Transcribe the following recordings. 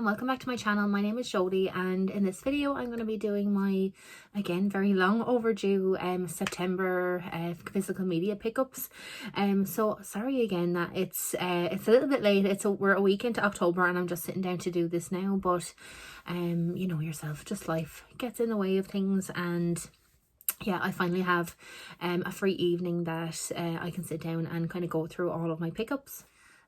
and welcome back to my channel. My name is Jodie, and in this video I'm going to be doing my, again, very long overdue September physical media pickups. So sorry again that it's a little bit late. We're a week into October and I'm just sitting down to do this now, but you know yourself, just life gets in the way of things. And yeah, I finally have a free evening that I can sit down and kind of go through all of my pickups.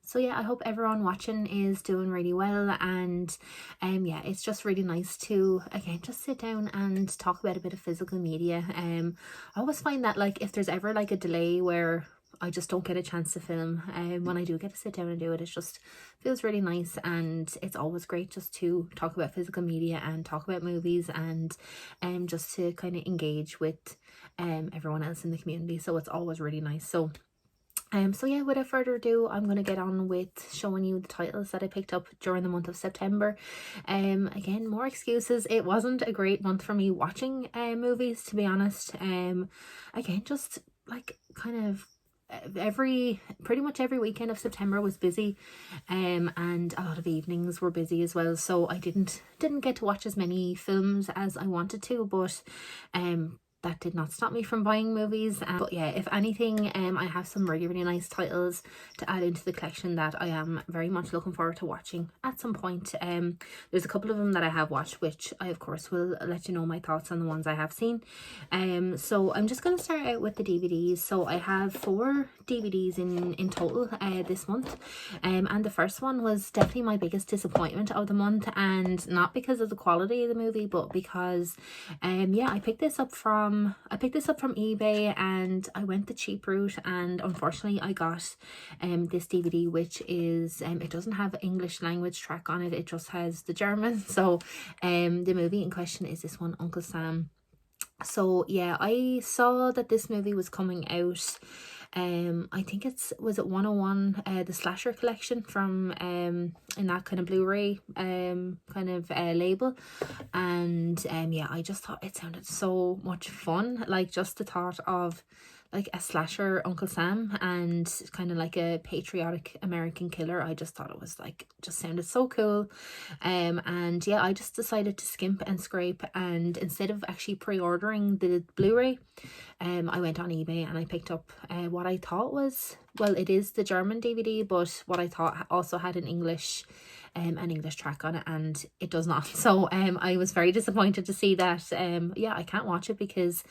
So yeah, I hope everyone watching is doing really well, and yeah, it's just really nice to again just sit down and talk about a bit of physical media. I always find that, like, if there's ever like a delay where I just don't get a chance to film, when I do get to sit down and do it, it just feels really nice. And it's always great just to talk about physical media and talk about movies, and just to kind of engage with everyone else in the community. So it's always really nice. So yeah, without further ado, I'm going to get on with showing you the titles that I picked up during the month of September. Again, more excuses. It wasn't a great month for me watching movies, to be honest. Again, just like kind of pretty much every weekend of September was busy, and a lot of evenings were busy as well, so I didn't get to watch as many films as I wanted to, but that did not stop me from buying movies. But yeah, if anything, I have some really nice titles to add into the collection that I am very much looking forward to watching at some point. There's a couple of them that I have watched, which I of course will let you know my thoughts on the ones I have seen. So I'm just going to start out with the DVDs. So I have 4 DVDs in total this month, and the first one was definitely my biggest disappointment of the month, and not because of the quality of the movie, but because yeah, I picked this up from eBay, and I went the cheap route, and unfortunately I got this DVD, which is it doesn't have English language track on it, it just has the German. So the movie in question is this one, Uncle Sam. So yeah, I saw that this movie was coming out. I think was it 101, the slasher collection from in that kind of Blu-ray kind of label. And yeah, I just thought it sounded so much fun. Like, just the thought of like a slasher Uncle Sam and kind of like a patriotic American killer, I just thought it was like, just sounded so cool. And yeah, I just decided to skimp and scrape, and instead of actually pre-ordering the Blu-ray, I went on eBay and I picked up what I thought was, well, it is the German DVD, but what I thought also had an English track on it, and it does not. So I was very disappointed to see that yeah, I can't watch it because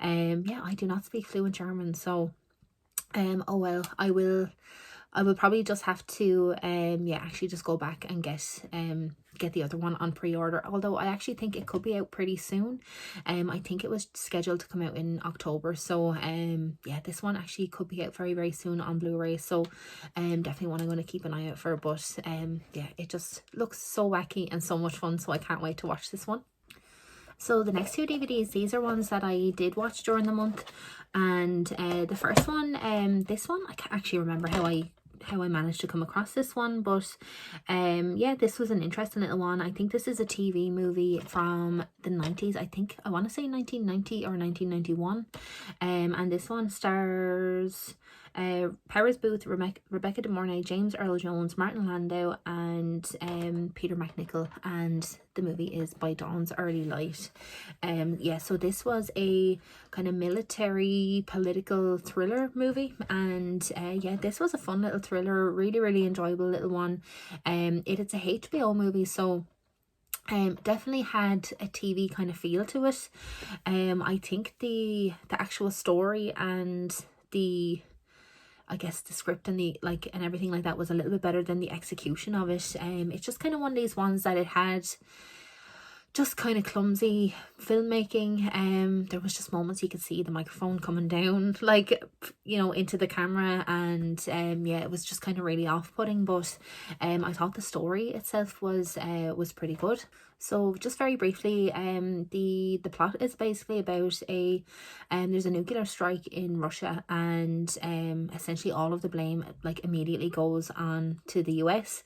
yeah, I do not speak fluent German. So oh well, I will probably just have to yeah, actually just go back and get the other one on pre-order, although I actually think it could be out pretty soon. I think it was scheduled to come out in October, so yeah, this one actually could be out very soon on Blu-ray. So definitely one I'm going to keep an eye out for. But yeah, it just looks so wacky and so much fun, so I can't wait to watch this one. So the next 2 DVDs, these are ones that I did watch during the month, and the first one, this one I can't actually remember how I managed to come across this one, but yeah, this was an interesting little one. I think this is a TV movie from the 90s. I want to say 1990 or 1991, and this one stars Powers Booth, Rebecca De Mornay, James Earl Jones, Martin Landau, and Peter MacNicol, and the movie is By Dawn's Early Light. Yeah, so this was a kind of military political thriller movie, and yeah, this was a fun little thriller, really enjoyable little one. It's a HBO movie, so definitely had a TV kind of feel to it. I think the actual story and I guess the script and and everything like that was a little bit better than the execution of it. It's just kind of one of these ones that it had just kind of clumsy filmmaking. There was just moments you could see the microphone coming down, like, you know, into the camera, and yeah, it was just kind of really off-putting. But I thought the story itself was pretty good. So just very briefly, the plot is basically about there's a nuclear strike in Russia, and essentially all of the blame like immediately goes on to the US.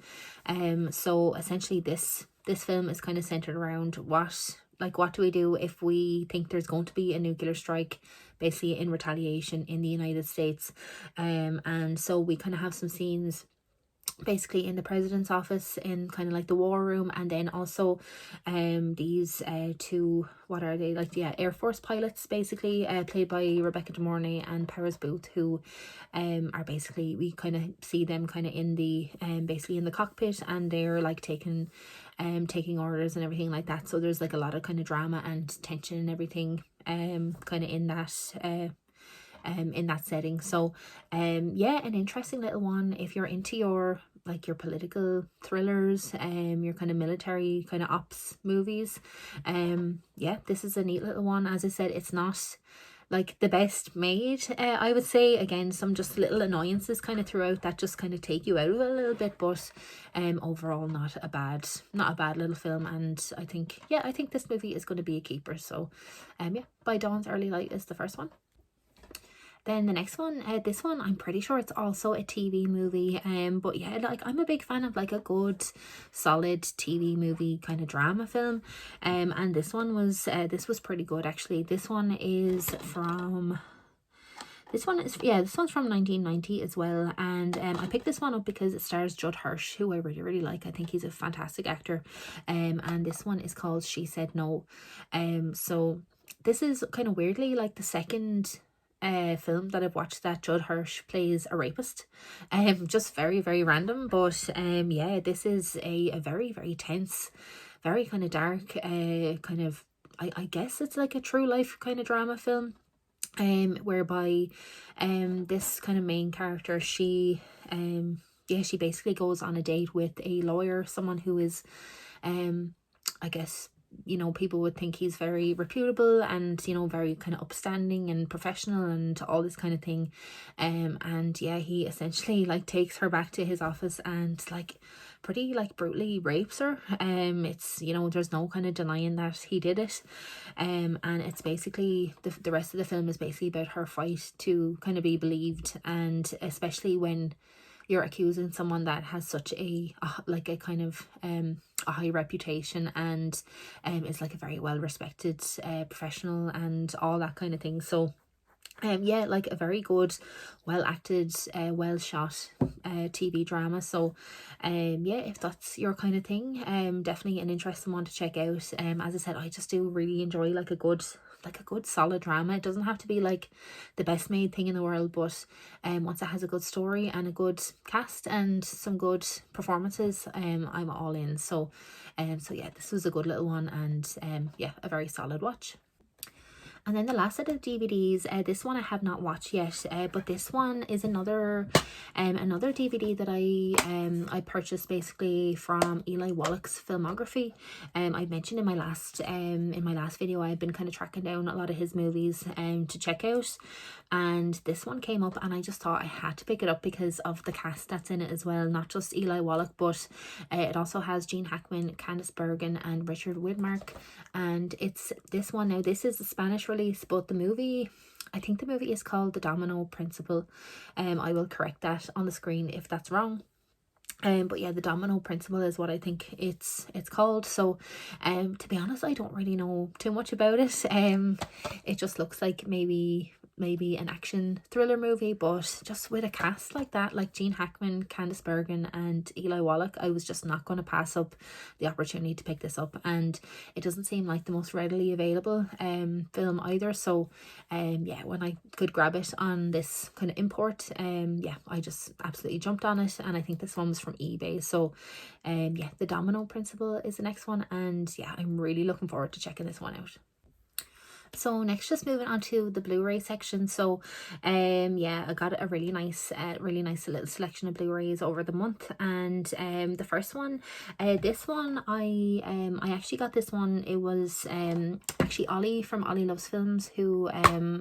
So essentially this film is kind of centered around what do we do if we think there's going to be a nuclear strike, basically in retaliation in the United States. And so we kind of have some scenes basically in the president's office in kind of like the war room, and then also these two, what are they, like, yeah, Air Force pilots basically, played by Rebecca De Mornay and Paris Booth, who are basically, we kind of see them kind of in the basically in the cockpit, and they're like taking orders and everything like that. So there's like a lot of kind of drama and tension and everything kind of in that setting. So yeah, an interesting little one if you're into your political thrillers, your kind of military kind of ops movies. Yeah, this is a neat little one. As I said, it's not like the best made, I would say. Again, some just little annoyances kind of throughout that just kind of take you out of it a little bit, but overall not a bad little film. And I think this movie is going to be a keeper. So yeah, By Dawn's Early Light is the first one. Then the next one, this one, I'm pretty sure it's also a TV movie. But yeah, like, I'm a big fan of like a good, solid TV movie kind of drama film. And this one was, pretty good actually. This one's from 1990 as well. And I picked this one up because it stars Judd Hirsch, who I really, really like. I think he's a fantastic actor. And this one is called She Said No. So this is kind of weirdly like the second film that I've watched that Judd Hirsch plays a rapist. Just very, very random, but yeah, this is a very, very tense, very kind of dark, kind of, I guess it's like a true life kind of drama film, whereby this kind of main character, she she basically goes on a date with a lawyer, someone who is I guess, you know, people would think he's very reputable and, you know, very kind of upstanding and professional and all this kind of thing. And yeah, he essentially like takes her back to his office and like pretty like brutally rapes her. It's, you know, there's no kind of denying that he did it. And it's basically the rest of the film is basically about her fight to kind of be believed, and especially when you're accusing someone that has such a kind of a high reputation and is like a very well respected professional and all that kind of thing. So yeah, like a very good, well acted, well shot TV drama. So yeah, if that's your kind of thing, definitely an interesting one to check out. As I said, I just do really enjoy like a good solid drama. It doesn't have to be like the best made thing in the world, but once it has a good story and a good cast and some good performances, I'm all in. So yeah, this was a good little one, and yeah, a very solid watch. And then the last set of DVDs, this one I have not watched yet, but this one is another DVD that I purchased basically from Eli Wallach's filmography. I mentioned in my last video I've been kind of tracking down a lot of his movies to check out, and this one came up and I just thought I had to pick it up because of the cast that's in it as well. Not just Eli Wallach, but it also has Gene Hackman, Candice Bergen and Richard Widmark. And it's this one now. This is a Spanish release, but the movie, I think the movie is called The Domino Principle. I will correct that on the screen if that's wrong. But yeah, The Domino Principle is what I think it's called. So to be honest, I don't really know too much about it. It just looks like maybe an action thriller movie, but just with a cast like that, like Gene Hackman, Candice Bergen and Eli Wallach, I was just not going to pass up the opportunity to pick this up. And it doesn't seem like the most readily available film either. So yeah, when I could grab it on this kind of import, yeah, I just absolutely jumped on it. And I think this one was from eBay. So yeah, The Domino Principle is the next one, and yeah, I'm really looking forward to checking this one out. So next, just moving on to the Blu-ray section. So yeah, I got a really nice little selection of Blu-rays over the month. And the first one, this one, I actually got this one. It was actually Ollie from Ollie Loves Films who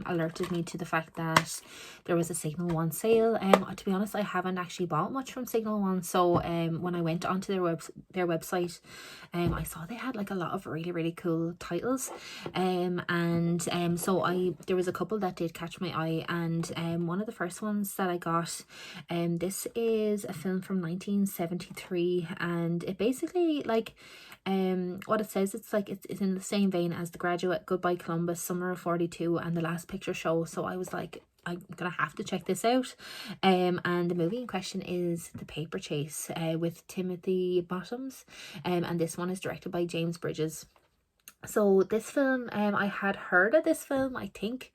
alerted me to the fact that there was a Signal One sale. To be honest, I haven't actually bought much from Signal One. So when I went onto their website, I saw they had like a lot of really, really cool titles. And so there was a couple that did catch my eye, and one of the first ones that I got, this is a film from 1973, and it basically like what it says, it's like it's in the same vein as The Graduate, Goodbye Columbus, Summer of 42 and The Last Picture Show. So I was like, I'm gonna have to check this out. And the movie in question is The Paper Chase, with Timothy Bottoms, and this one is directed by James Bridges. So this film, I had heard of this film, I think,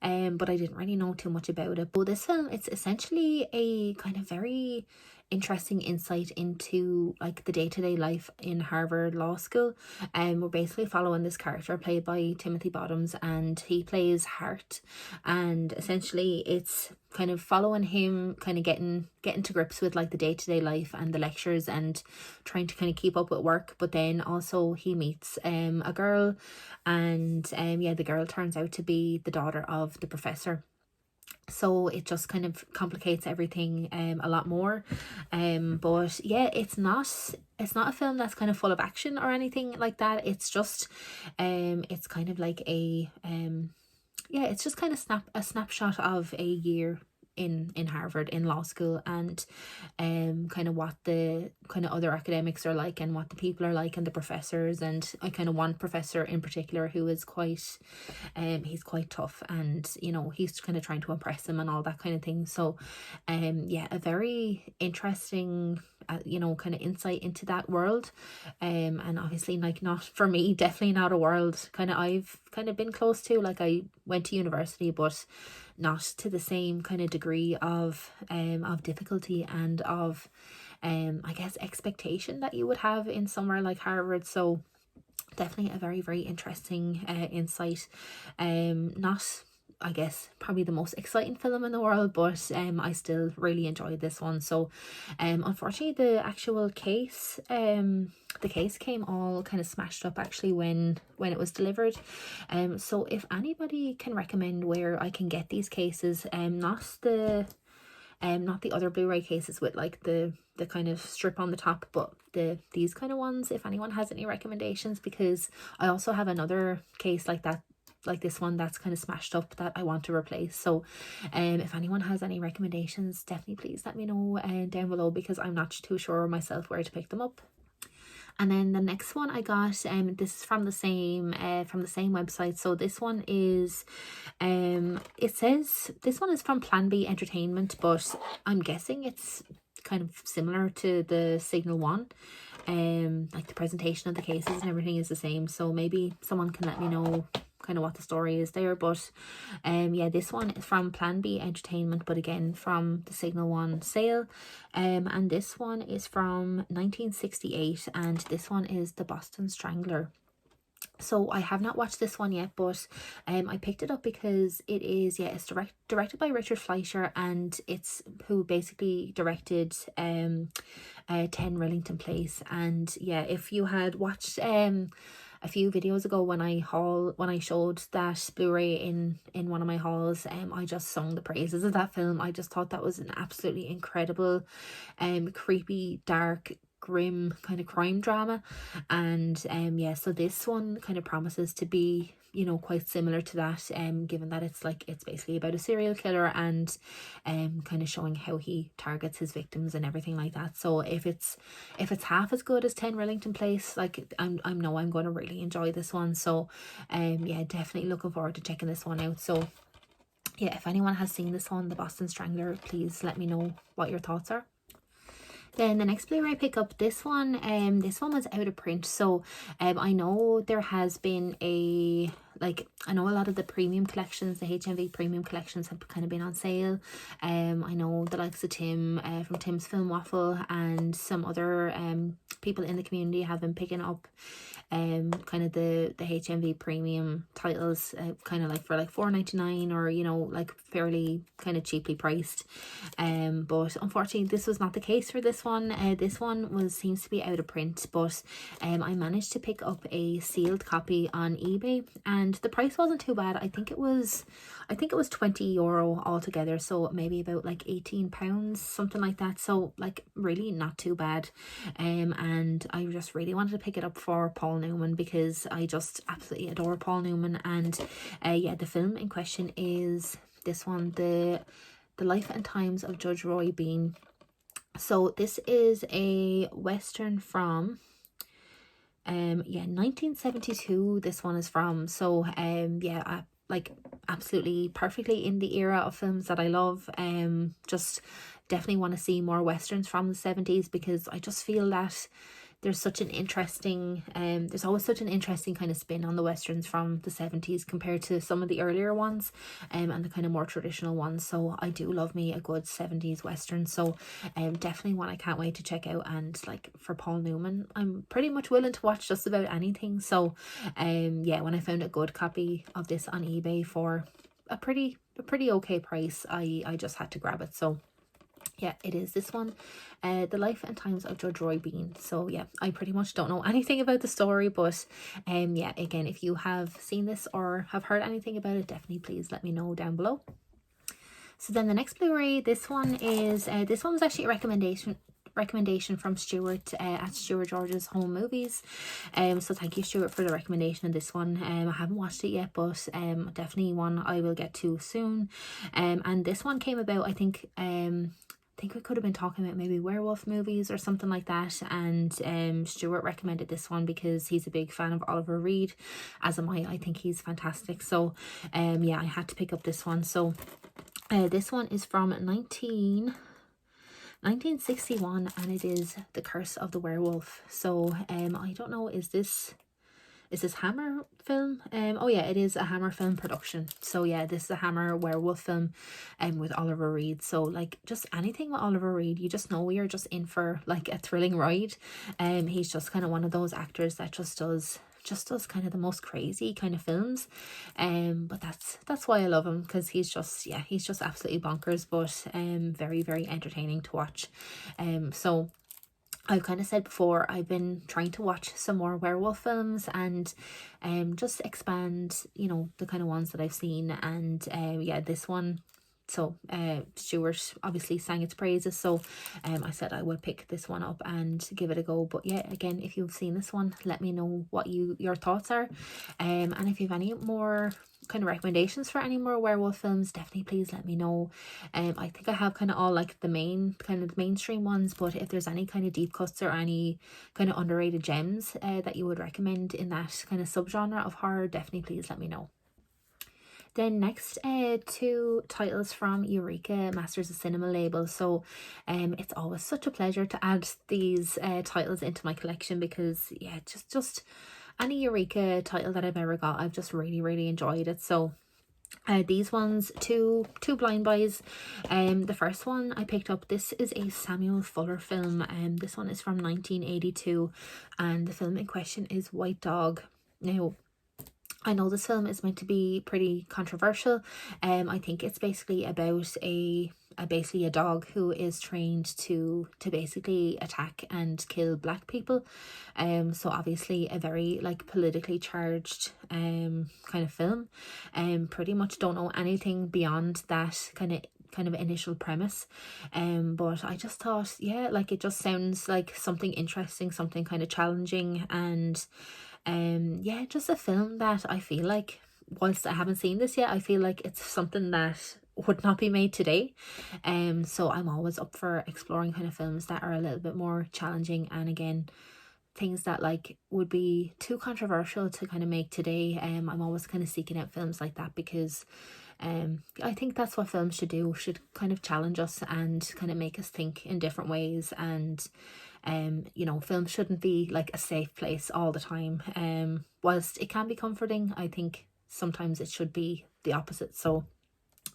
but I didn't really know too much about it. But this film, it's essentially a kind of very interesting insight into like the day-to-day life in Harvard Law School. We're basically following this character played by Timothy Bottoms, and he plays Hart, and essentially it's kind of following him kind of getting to grips with like the day-to-day life and the lectures and trying to kind of keep up with work. But then also he meets a girl, and yeah, the girl turns out to be the daughter of the professor. So it just kind of complicates everything a lot more. But yeah, it's not a film that's kind of full of action or anything like that. It's just it's kind of like a yeah, it's just kind of a snapshot of a year in Harvard in law school, and kind of what the kind of other academics are like and what the people are like and the professors. And I kind of one professor in particular who is quite he's quite tough, and you know, he's kind of trying to impress him and all that kind of thing. So yeah, a very interesting you know, kind of insight into that world. And obviously, like, not for me, definitely not a world kind of I've kind of been close to. Like, I went to university, but not to the same kind of degree of difficulty and of I guess expectation that you would have in somewhere like Harvard. So definitely a very, very interesting insight. Not, I guess, probably the most exciting film in the world, but I still really enjoyed this one. So unfortunately, the actual case the case came all kind of smashed up actually when it was delivered. So if anybody can recommend where I can get these cases, not the other Blu-ray cases with like the kind of strip on the top, but these kind of ones, if anyone has any recommendations, because I also have another case like that, like this one, that's kind of smashed up that I want to replace. So if anyone has any recommendations, definitely please let me know down below, because I'm not too sure myself where to pick them up. And then the next one I got, this is from the same website. So this one is it says this one is from Plan B Entertainment, but I'm guessing it's kind of similar to the Signal one. Like the presentation of the cases and everything is the same, so maybe someone can let me know kind of what the story is there. But yeah, this one is from Plan B Entertainment, but again from the Signal one sale. And this one is from 1968, and this one is The Boston Strangler. So I have not watched this one yet, but I picked it up because it is, yeah, it's directed by Richard Fleischer, and it's who basically directed 10 Rillington Place. And yeah, if you had watched a few videos ago when I showed that Blu-ray in one of my hauls, I just sung the praises of that film. I just thought that was an absolutely incredible creepy, dark, grim kind of crime drama. And yeah, so this one kind of promises to be, you know, quite similar to that, given that it's basically about a serial killer, and kind of showing how he targets his victims and everything like that. So if it's half as good as 10 Rillington Place, like I'm going to really enjoy this one. So yeah, definitely looking forward to checking this one out. So yeah, if anyone has seen this one, The Boston Strangler, please let me know what your thoughts are. Then the next Blu-ray pickup, this one was out of print. So I know there has been I know a lot of the premium collections, the HMV premium collections, have kind of been on sale. I know the likes of Tim from Tim's Film Waffle and some other people in the community have been picking up kind of the HMV premium titles, kind of like for like $4.99, or you know, like fairly kind of cheaply priced. But unfortunately this was not the case for this one. This one seems to be out of print, but I managed to pick up a sealed copy on eBay, and the price wasn't too bad. I think it was €20 altogether, so maybe about like £18, something like that. So like really not too bad. And I just really wanted to pick it up for Paul Newman, because I just absolutely adore Paul Newman. And yeah, the film in question is this one, the Life and Times of Judge Roy Bean. So this is a western from yeah, 1972 this one is from. So yeah, like absolutely perfectly in the era of films that I love. Just definitely want to see more westerns from the 70s, because I just feel that there's such an interesting there's always such an interesting kind of spin on the westerns from the 70s compared to some of the earlier ones, and the kind of more traditional ones. So I do love me a good 70s western. So definitely one I can't wait to check out. And like for Paul Newman, I'm pretty much willing to watch just about anything. So yeah, when I found a good copy of this on eBay for a pretty okay price, I just had to grab it. So yeah, it is this one, The Life and Times of Judge Roy Bean. So yeah, I pretty much don't know anything about the story, but yeah, again, if you have seen this or have heard anything about it, definitely please let me know down below. So then the next Blu-ray, this one is this one was actually a recommendation from Stuart at Stuart George's Home Movies. So thank you, Stuart, for the recommendation of this one. I haven't watched it yet, but definitely one I will get to soon. And this one came about, I think we could have been talking about maybe werewolf movies or something like that, and Stuart recommended this one because he's a big fan of Oliver Reed, as am I. I think he's fantastic. So yeah, I had to pick up this one. So this one is from 1961, and it is The Curse of the Werewolf. So I don't know, is this Hammer film? Oh yeah, it is a Hammer film production. So yeah, this is a Hammer werewolf film with Oliver Reed. So like, just anything with Oliver Reed, you just know you're just in for like a thrilling ride. He's just kind of one of those actors that just does kind of the most crazy kind of films, but that's why I love him, because he's just absolutely bonkers, but very, very entertaining to watch. So I've kind of said before, I've been trying to watch some more werewolf films and just expand, you know, the kind of ones that I've seen. And yeah, this one, so Stuart obviously sang its praises, so I said I would pick this one up and give it a go. But yeah, again, if you've seen this one, let me know what your thoughts are, and if you have any more kind of recommendations for any more werewolf films, definitely please let me know. I think I have kind of all like the mainstream ones, but if there's any kind of deep cuts or any kind of underrated gems that you would recommend in that kind of subgenre of horror, definitely please let me know. Then next, two titles from Eureka Masters of Cinema label. So it's always such a pleasure to add these titles into my collection, because yeah, just any Eureka title that I've ever got, I've just really enjoyed it. So these ones, two blind buys. The first one I picked up, this is a Samuel Fuller film, and this one is from 1982, and the film in question is White Dog. Now, I know this film is meant to be pretty controversial. I think it's basically about basically a dog who is trained to basically attack and kill black people. So obviously a very like politically charged kind of film. Pretty much don't know anything beyond that kind of initial premise, but I just thought, yeah, like it just sounds like something interesting, something kind of challenging, and yeah, just a film that I feel like, whilst I haven't seen this yet, I feel like it's something that would not be made today. So I'm always up for exploring kind of films that are a little bit more challenging, and again, things that like would be too controversial to kind of make today. I'm always kind of seeking out films like that, because I think that's what films should do, should kind of challenge us and kind of make us think in different ways. And you know, films shouldn't be like a safe place all the time. Whilst it can be comforting, I think sometimes it should be the opposite. So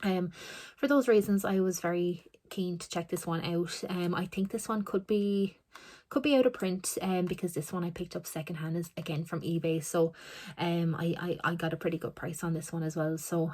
for those reasons, I was very keen to check this one out. I think this one could be out of print, because this one I picked up secondhand, is again from eBay. So I got a pretty good price on this one as well. So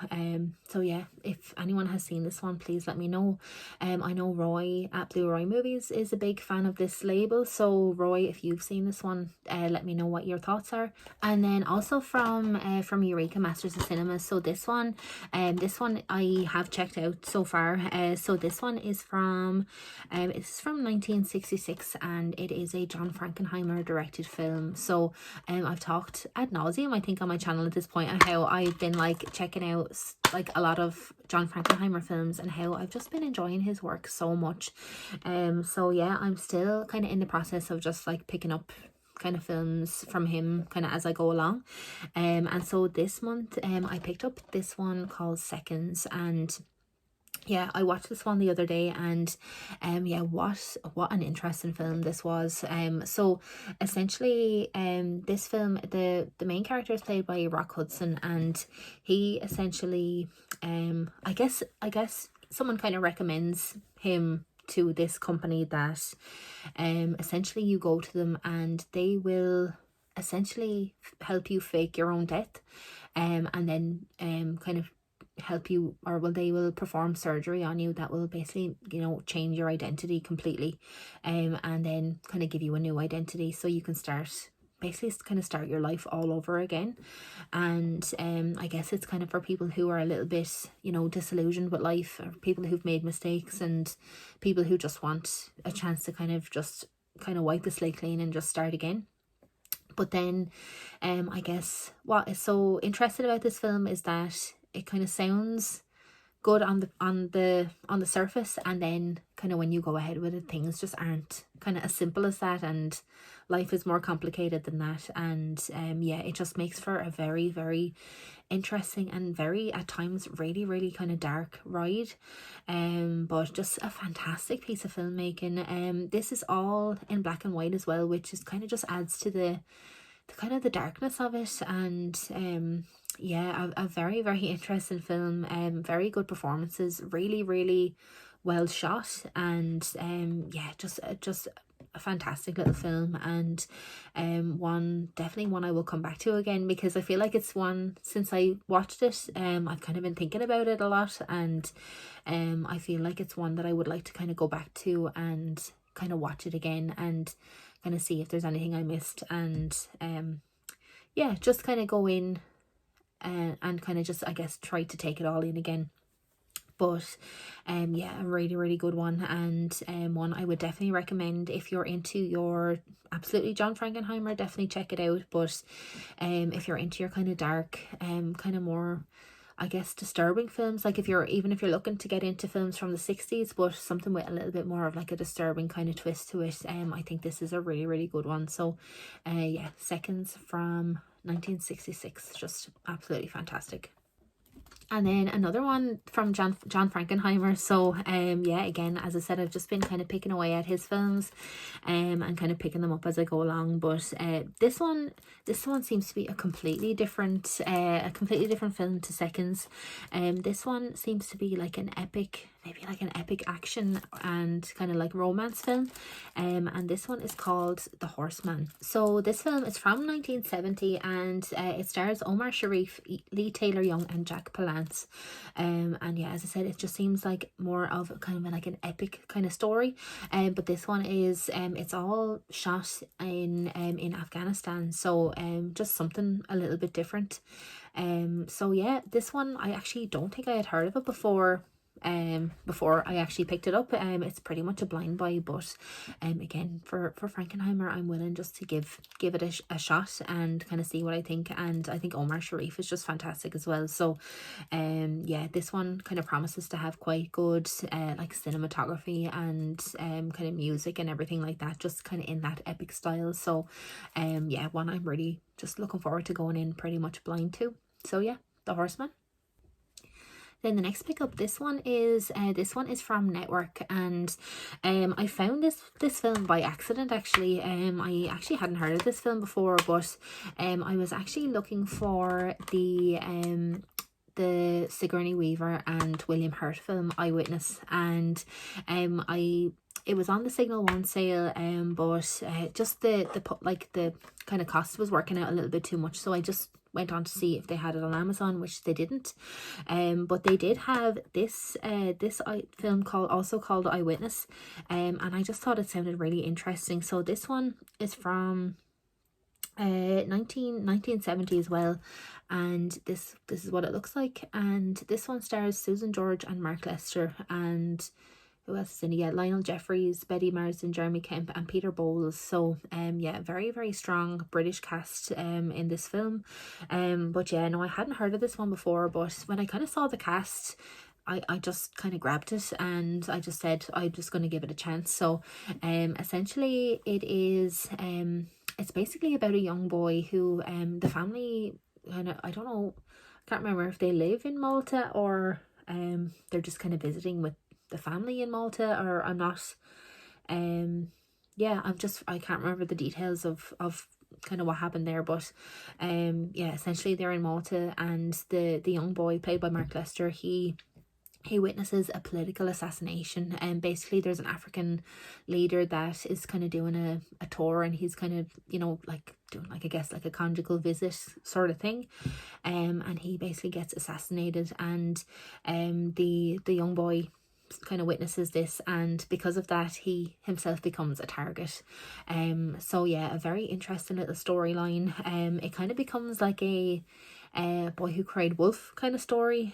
so yeah, if anyone has seen this one, please let me know. I know Roy at Blue Roy Movies is a big fan of this label, so Roy, if you've seen this one, let me know what your thoughts are. And then also from Eureka Masters of Cinema, so this one I have checked out so far. So this one is from it's from 1966, and it is a John Frankenheimer directed film. So I've talked ad nauseum, I think, on my channel at this point, on how I've been like checking out like a lot of John Frankenheimer films, and how I've just been enjoying his work so much. So yeah, I'm still kind of in the process of just like picking up kind of films from him kind of as I go along. And so this month I picked up this one called Seconds, and yeah, I watched this one the other day, and yeah, what an interesting film this was. So essentially this film, the main character is played by Rock Hudson, and he essentially I guess someone kind of recommends him to this company that essentially you go to them and they will essentially help you fake your own death, and then kind of help you, or well, they will perform surgery on you that will basically, you know, change your identity completely, and then kind of give you a new identity so you can start your life all over again. And I guess it's kind of for people who are a little bit, you know, disillusioned with life, or people who've made mistakes, and people who just want a chance to kind of wipe the slate clean and just start again. But then I guess what is so interesting about this film is that it kind of sounds good on the surface, and then kind of when you go ahead with it, things just aren't kind of as simple as that, and life is more complicated than that. And yeah, it just makes for a very, very interesting and very, at times, really, really kind of dark ride, but just a fantastic piece of filmmaking. This is all in black and white as well, which is kind of just adds to the kind of the darkness of it. And yeah, a very, very interesting film. Very good performances, really, really well shot, and yeah, just a fantastic little film, and definitely one I will come back to again, because I feel like it's one, since I watched it, I've kind of been thinking about it a lot, and I feel like it's one that I would like to kind of go back to and kind of watch it again, and kind of see if there's anything I missed, and yeah, just kind of go in and kind of just, I guess, try to take it all in again. But yeah, a really, really good one, and one I would definitely recommend if you're into your absolutely John Frankenheimer. Definitely check it out. But if you're into your kind of dark, kind of more, I guess, disturbing films, like if you're looking to get into films from the 60s but something with a little bit more of like a disturbing kind of twist to it, I think this is a really, really good one. So yeah, Seconds from 1966, just absolutely fantastic. And then another one from John Frankenheimer. So yeah, again, as I said, I've just been kind of picking away at his films and kind of picking them up as I go along. But this one seems to be a completely different film to Seconds. This one seems to be like an epic, maybe like an epic action and kind of like romance film, and this one is called The Horseman. So this film is from 1970, and it stars Omar Sharif, Lee Taylor Young, and Jack Palance. And yeah, as I said, it just seems like more of kind of like an epic kind of story, but this one is it's all shot in Afghanistan, so just something a little bit different. So yeah, this one I actually don't think I had heard of it before I actually picked it up. It's pretty much a blind buy, but again, for Frankenheimer, I'm willing just to give it a shot and kind of see what I think. And I think Omar Sharif is just fantastic as well. So yeah, this one kind of promises to have quite good like cinematography and kind of music and everything like that, just kind of in that epic style. So yeah, one I'm really just looking forward to going in pretty much blind to. So yeah, The Horseman. Then the next pickup, this one is from Network, and I found this film by accident actually. I actually hadn't heard of this film before, but I was actually looking for the Sigourney Weaver and William Hurt film Eyewitness, and it was on the Signal One sale, but just the kind of cost was working out a little bit too much, so I just went on to see if they had it on Amazon, which they didn't. But they did have this film called Eyewitness, and I just thought it sounded really interesting. So this one is from 1970 as well, and this is what it looks like. And this one stars Susan George and Mark Lester, and who else is in it? Yeah, Lionel Jeffries, Betty Marsden, Jeremy Kemp, and Peter Bowles. So yeah, very, very strong British cast in this film. But yeah, no, I hadn't heard of this one before, but when I kind of saw the cast, I just kind of grabbed it, and I just said I'm just going to give it a chance. So essentially it is it's basically about a young boy who the family kind of, I don't know, I can't remember if they live in Malta or they're just kind of visiting with the family in Malta, or I'm not yeah, I can't remember the details of kind of what happened there, but yeah, essentially they're in Malta, and the young boy played by Mark Lester, he witnesses a political assassination, and basically there's an African leader that is kind of doing a tour, and he's kind of, you know, like doing, like, I guess like a conjugal visit sort of thing, and he basically gets assassinated, and the young boy kind of witnesses this, and because of that he himself becomes a target. So yeah, a very interesting little storyline. It kind of becomes like a Boy Who Cried Wolf kind of story,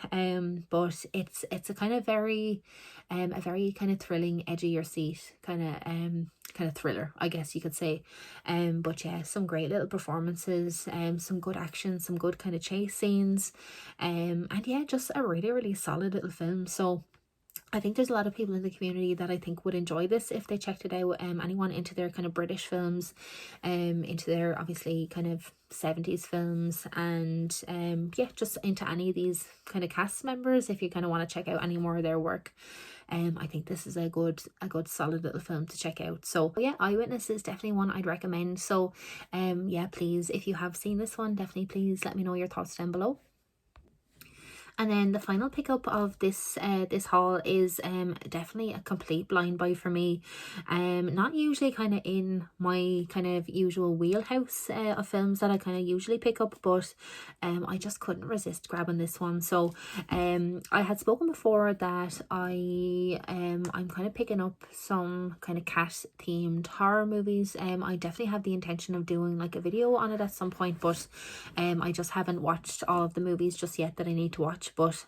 but it's a kind of very a very kind of thrilling, edge of your seat kind of thriller, I guess you could say. But yeah, some great little performances, some good action, some good kind of chase scenes, and yeah, just a really, really solid little film. So I think there's a lot of people in the community that I think would enjoy this if they checked it out. Anyone into their kind of British films, into their obviously kind of 70s films, and yeah, just into any of these kind of cast members, if you kind of want to check out any more of their work. I think this is a good solid little film to check out. So yeah, Eyewitness is definitely one I'd recommend. So yeah, please, if you have seen this one, definitely please let me know your thoughts down below. And then the final pickup of this this haul is definitely a complete blind buy for me. Not usually kind of in my kind of usual wheelhouse of films that I kind of usually pick up, but I just couldn't resist grabbing this one. So I had spoken before that I'm kind of picking up some kind of cat themed horror movies. I definitely have the intention of doing like a video on it at some point, but I just haven't watched all of the movies just yet that I need to watch. But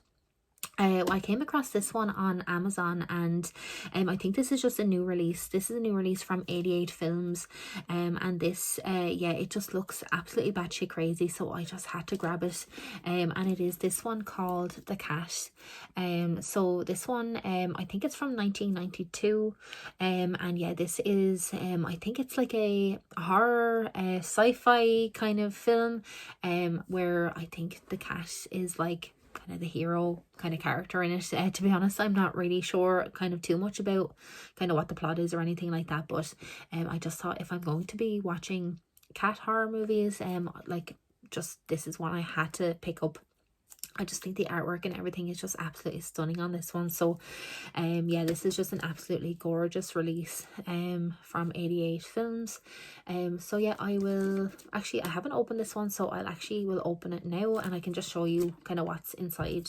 I came across this one on Amazon, and I think this is just a new release. This is a new release from 88 Films, and this yeah, it just looks absolutely batshit crazy, so I just had to grab it. And it is this one called The Cat. So this one I think it's from 1992, and yeah, this is I think it's like a horror sci-fi kind of film, where I think the cat is like kind of the hero kind of character in it. To be honest, I'm not really sure kind of too much about kind of what the plot is or anything like that, but I just thought if I'm going to be watching cat horror movies, like, just this is one I had to pick up. I just think the artwork and everything is just absolutely stunning on this one. So yeah, this is just an absolutely gorgeous release from 88 Films. So yeah, I haven't opened this one, so I'll actually will open it now, and I can just show you kind of what's inside.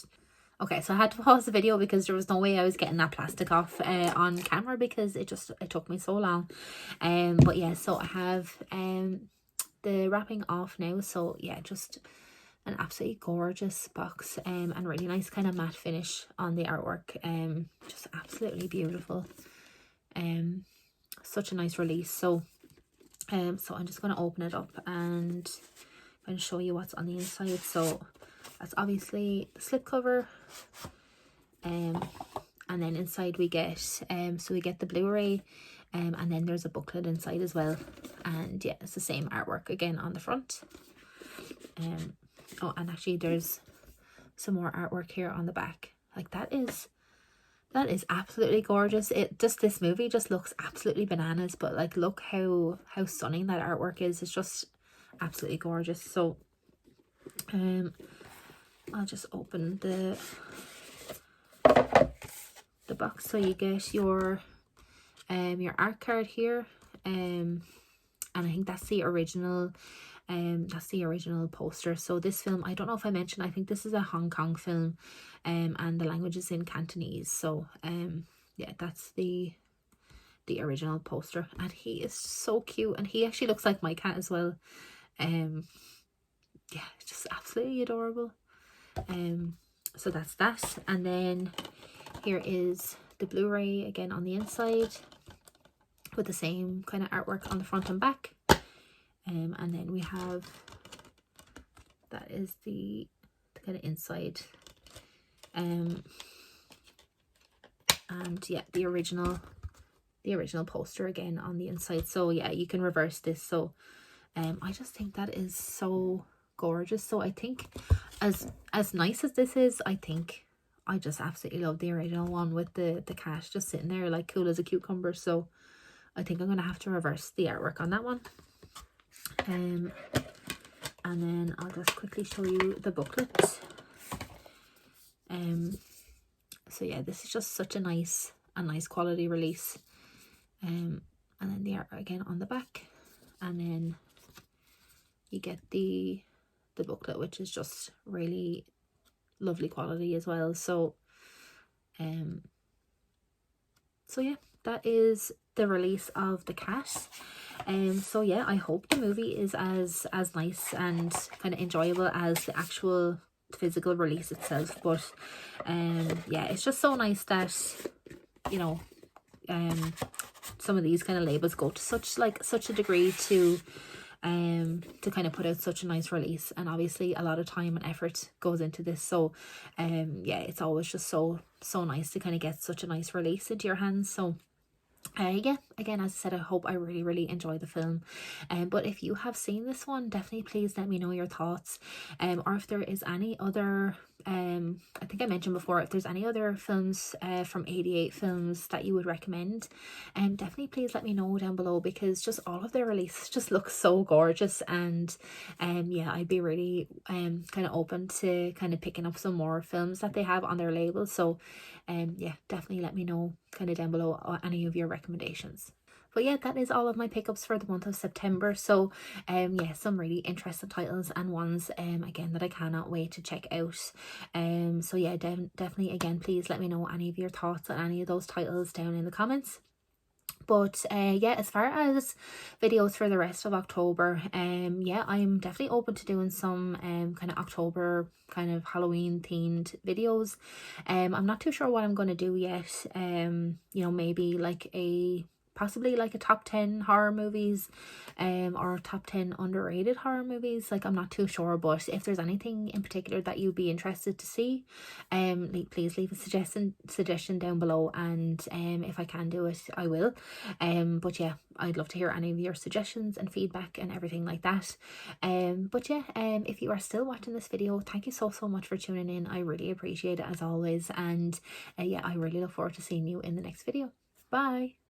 Okay, so I had to pause the video because there was no way I was getting that plastic off on camera, because it took me so long. But yeah, so I have the wrapping off now. So yeah, just an absolutely gorgeous box, and really nice kind of matte finish on the artwork. Just absolutely beautiful. Such a nice release. So so I'm just going to open it up and show you what's on the inside. So that's obviously the slipcover, and then inside we get so we get the Blu-ray, and then there's a booklet inside as well, and yeah, it's the same artwork again on the front. Oh, and actually there's some more artwork here on the back. Like, that is absolutely gorgeous. This movie just looks absolutely bananas, but like, look how stunning that artwork is. It's just absolutely gorgeous. So I'll just open the box. So you get your art card here, and I think that's the original poster. So this film, I don't know if I mentioned, I think this is a Hong Kong film, and the language is in Cantonese. So yeah, that's the original poster, and he is so cute, and he actually looks like my cat as well. Yeah, just absolutely adorable. So that's that, and then here is the Blu-ray again on the inside with the same kind of artwork on the front and back. And then we have, that is the kind of inside, and yeah, the original poster again on the inside. So yeah, you can reverse this. So I just think that is so gorgeous. So I think as nice as this is, I think I just absolutely love the original one with the cat just sitting there like cool as a cucumber. So I think I'm gonna have to reverse the artwork on that one. And then I'll just quickly show you the booklet. So yeah, this is just such a nice quality release. And then the art again on the back, and then you get the booklet, which is just really lovely quality as well. So so yeah, that is the release of The Cat. So yeah, I hope the movie is as nice and kind of enjoyable as the actual physical release itself. But yeah, it's just so nice that, you know, some of these kind of labels go to such a degree to kind of put out such a nice release, and obviously a lot of time and effort goes into this. So yeah, it's always just so nice to kind of get such a nice release into your hands. So yeah, again, as I said, I hope I really enjoy the film. But if you have seen this one, definitely please let me know your thoughts, or if there is any other I think I mentioned before, if there's any other films from 88 Films that you would recommend, definitely please let me know down below, because just all of their releases just look so gorgeous. And yeah, I'd be really kind of open to kind of picking up some more films that they have on their label. So yeah, definitely let me know kind of down below any of your recommendations. But yeah, that is all of my pickups for the month of September. So yeah, some really interesting titles and ones again that I cannot wait to check out. So yeah, definitely again, please let me know any of your thoughts on any of those titles down in the comments. But yeah, as far as videos for the rest of October, yeah, I'm definitely open to doing some kind of October kind of Halloween themed videos. I'm not too sure what I'm going to do yet. You know, maybe like possibly like a top 10 horror movies or top 10 underrated horror movies. Like, I'm not too sure, but if there's anything in particular that you'd be interested to see, please leave a suggestion down below, and if I can do it, I will. But yeah, I'd love to hear any of your suggestions and feedback and everything like that. But yeah, if you are still watching this video, thank you so much for tuning in. I really appreciate it as always, and yeah, I really look forward to seeing you in the next video. Bye.